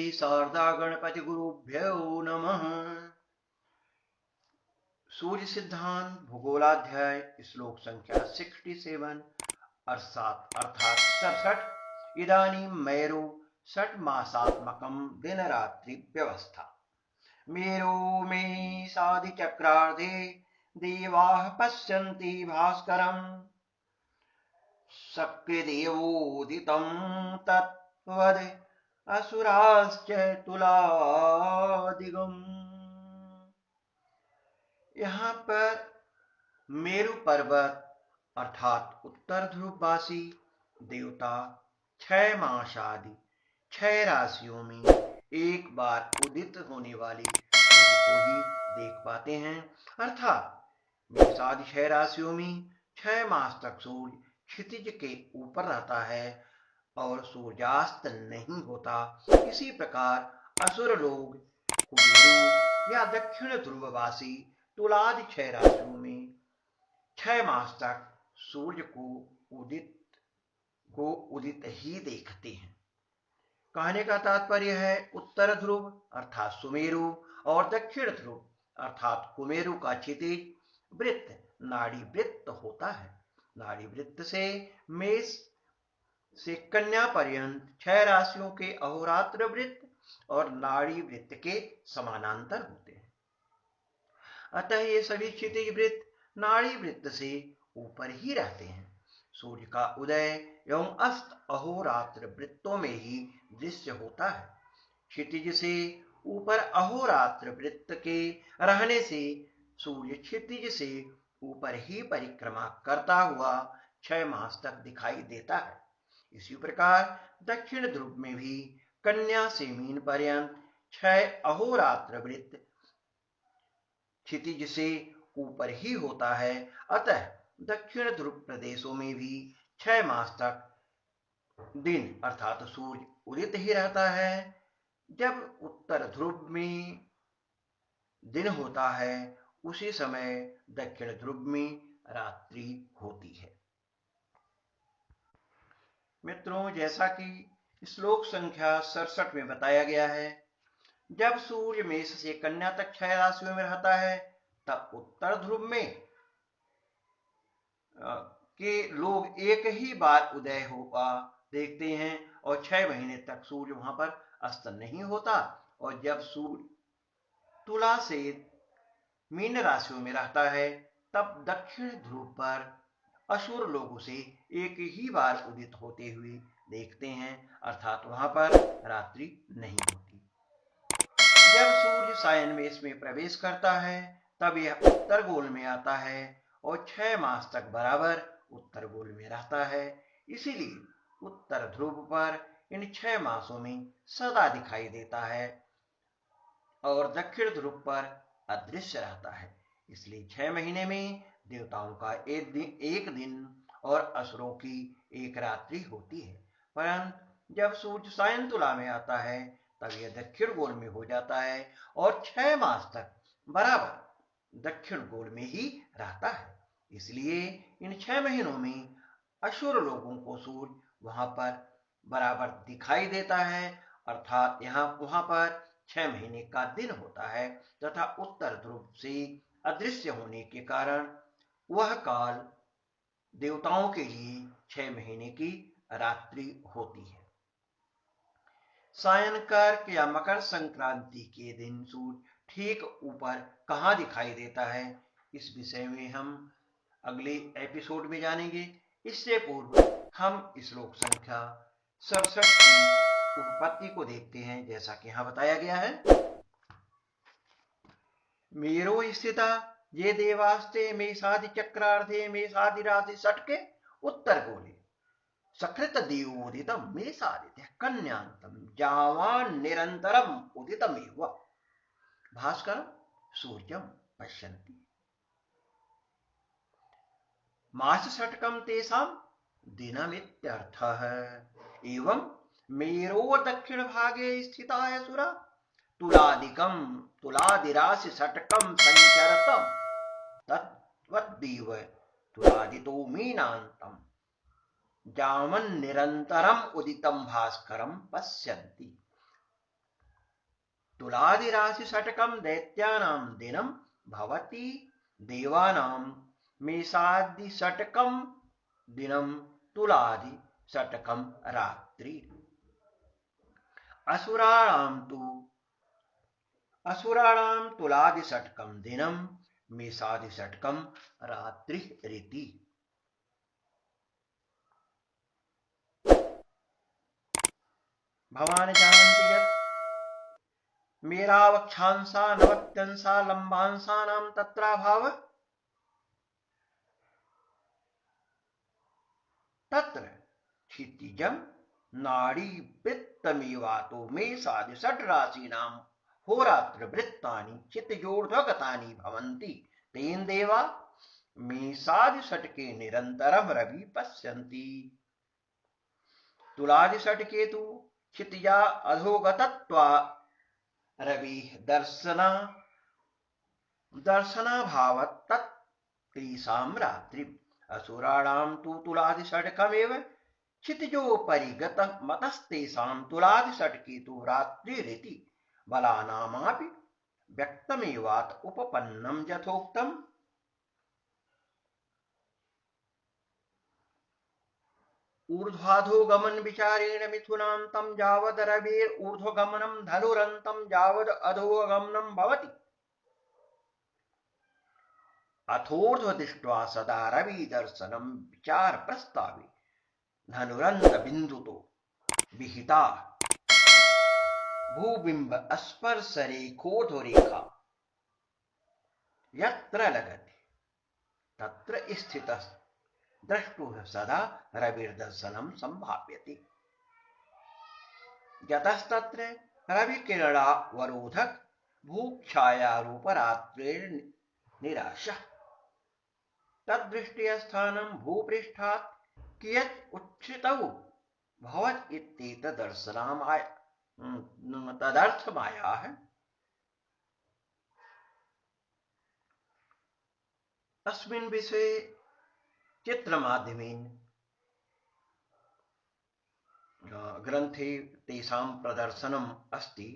श्री शारदा गणपति गुरुभ्यो नमः। सूर्य सिद्धांत भूगोलाध्याय श्लोक संख्या 67 अर्थात 67। इदानीं मेरु षट्मासात्मकं दिनरात्रि व्यवस्था। मेरु मे साधिचक्रार्धे देवाः पश्यन्ति भास्करम् शक्तिदेवोदितं तत्वद् असुराश्च तुलादिगम्। यहाँ पर मेरु पर्वत अर्थात उत्तर ध्रुववासी देवता 6 मास आदि 6 राशियों में एक बार उदित होने वाली सूर्य को ही देख पाते हैं। अर्थात मेषादि 6 राशियों में 6 मास तक सूर्य क्षितिज के ऊपर रहता है और सूर्यास्त नहीं होता। इसी प्रकार असुर लोग कुबेरू या दक्षिण ध्रुववासी तुलादि 6 राशियों में 6 मास तक सूर्य को उदित ही देखते हैं। कहने का तात्पर्य है उत्तर ध्रुव अर्थात सुमेरु और दक्षिण ध्रुव अर्थात कुमेरु का क्षितिज वृत्त नाड़ी वृत्त होता है। नाड़ी वृत्त से मेष से कन्या पर्यंत 6 राशियों के अहोरात्र वृत्त और नाड़ी वृत्त के समानांतर होते हैं। अतः ये सभी क्षितिज वृत्त नाड़ी वृत्त से ऊपर ही रहते हैं। सूर्य का उदय एवं अस्त अहोरात्र वृत्तों में ही दृश्य होता है। क्षितिज से ऊपर अहोरात्र वृत्त के रहने से सूर्य क्षितिज से ऊपर ही परिक्रमा करता हुआ 6 मास तक दिखाई देता है। इसी प्रकार दक्षिण ध्रुव में भी कन्या से मीन पर्यंत 6 अहोरात्र वृत्त क्षितिज से ऊपर ही होता है। अतः दक्षिण ध्रुव प्रदेशों में भी 6 मास तक दिन अर्थात सूर्य उदित ही रहता है। जब उत्तर ध्रुव में दिन होता है उसी समय दक्षिण ध्रुव में रात्रि होती है। मित्रों, जैसा कि श्लोक संख्या 67 में बताया गया है, जब सूर्य मेष से कन्या तक 6 राशियों में रहता है तब उत्तर ध्रुव में के लोग एक ही बार उदय होगा देखते हैं और 6 महीने तक सूर्य वहां पर अस्त नहीं होता। और जब सूर्य तुला से मीन राशियों में रहता है तब दक्षिण ध्रुव पर असुर लोग उसे एक ही बार उदित होते हुए देखते हैं अर्थात वहां पर रात्रि नहीं होती। जब सूर्य सायन मेष में प्रवेश करता है तब यह उत्तर गोल में आता है और 6 मास तक बराबर उत्तर गोल में रहता है। इसीलिए उत्तर ध्रुव पर इन 6 मासों में सदा दिखाई देता है और दक्षिण ध्रुव पर अदृश्य रहता है। इसलिए 6 महीने में देवताओं का एक दिन और असुरों की एक रात्रि होती है। परंतु जब सूर्य सायन तुला में आता है तब यह दक्षिण गोल में हो जाता है और 6 मास तक बराबर दक्षिण गोल में ही रहता है। इसलिए इन 6 महीनों में असुर लोगों को सूर्य वहां पर बराबर दिखाई देता है अर्थात वहां पर 6 महीने का दिन होता है तथा उत्तर ध्रुव से अदृश्य होने के कारण वह काल देवताओं के लिए 6 महीने की रात्रि होती है। सायनकार्क या मकर संक्रांति के दिन सूर्य ठीक ऊपर कहां दिखाई देता है, इस विषय में हम अगले एपिसोड में जानेंगे। इससे पूर्व हम श्लोक संख्या 67 की उत्पत्ति को देखते हैं। जैसा कि यहां बताया गया है, मेरो स्थिता ये देवास्ते मेषादि चक्रार्धे मेषादि राशि षटके उत्तर गोले सकृत देवोदितम मेषादित्य कन्यांतम जावान निरंतरम उदितमेव भास्कर सूर्यम पश्यन्ति। मास षटकम तेषाम दिनमित्यर्थः। एवं मेरो दक्षिण भागे स्थिता है सुरा तुलादिकम तुलादिराशि षटकम संचरतम तद्वद्देव तुलादितो मीनांतम जामन निरंतरम उदितम भास्करम पश्यन्ति। तुलादिराशि षटकं दैत्यानां दिनं भवति देवानां मेषादि षटकं दिनं तुलादि षटकं रात्रि। असुराणां तुलादि षटकं दिनं मेषादि षटकं रात्रि रीति। भवान् जानन्ति यत् मेरावक्षांसा नवत्यंसा लम्बांसानां तत्राभावः। तत्र क्षितिजं नाडीवृत्तमेवातो मेषादि षड्राशीनां होरात्रवृत्तानि क्षितिजोर्ध्वगतानि भवन्ति। तेन देवा मेषादि षट्के निरन्तरं रवि पश्यन्ति। तुलादि षट्के तु क्षितिजा अधोगतत्वा रविः दर्शनाभावात् तत् तेषां रात्रिम्। असुराणां तु तुलादिषट्कमेव क्षितिजोपरि गतमतस्तेषां तुलादिषट्के तु रात्रिरिति। बलानामापि व्यक्तमेवात् उपपन्नं यथोक्तम्। ऊर्ध्वाधोगमन विचारेण मिथुनान्तं यावद् रवेर्ऊर्ध्वगमनं धनुरन्तं यावद् अधोगमनं भवति। अथोर्ध्व दृष्ट्वा सदा रवि दर्शनं विचार प्रस्तावे धनुरन्त बिन्दुतो विहिता भूबिंब स्पर्श रेखोर्ध्वरेखा यत्र लगति तत्र स्थितः द्रष्टुः सदा रविर्दर्शनं संभाव्यते। यतस्तत्र रविकिरणावरोधक भूक्षायारूपरात्रिर्निराशः तद्दृष्टिस्थानं भूपृष्ठात् कियत् उच्छ्रितौ भवत् तदर्थमायाः। अस्मिन् विषये चित्रमाध्यमेन ग्रन्थे तेषां प्रदर्शनम् अस्ति।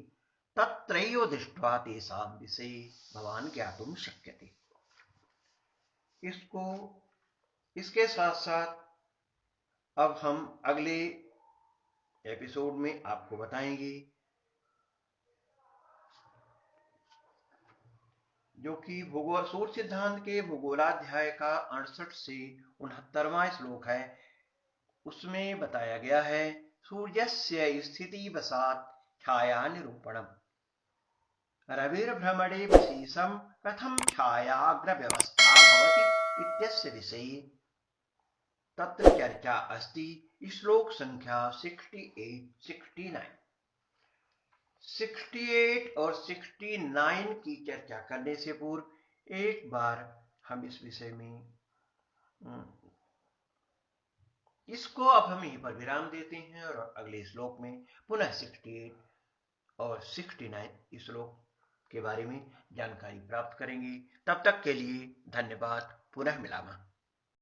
तत्रैव दृष्ट्वा तेषां विषये भवान् ज्ञातुं शक्यते। इसके साथ साथ अब हम अगले एपिसोड में आपको बताएंगे जो कि भूगोल सूर्य सिद्धांत के भूगोलाध्याय का 68 से 69वां श्लोक है। उसमें बताया गया है सूर्यस्य स्थितिवशात् छाया निरूपणम् रविर्भ्रमणे विशेषं कथं छायाग्रव्यवस्था भवति इत्यस्य विषये तत्र चर्चा अस्ति। श्लोक संख्या 68 और 69 की चर्चा करने से पूर्व एक बार हम इस विषय में इसको अब हम यहीं पर विराम देते हैं और अगले श्लोक में पुनः 68 और 69 श्लोक के बारे में जानकारी प्राप्त करेंगे। तब तक के लिए धन्यवाद। पुनः मिलामा।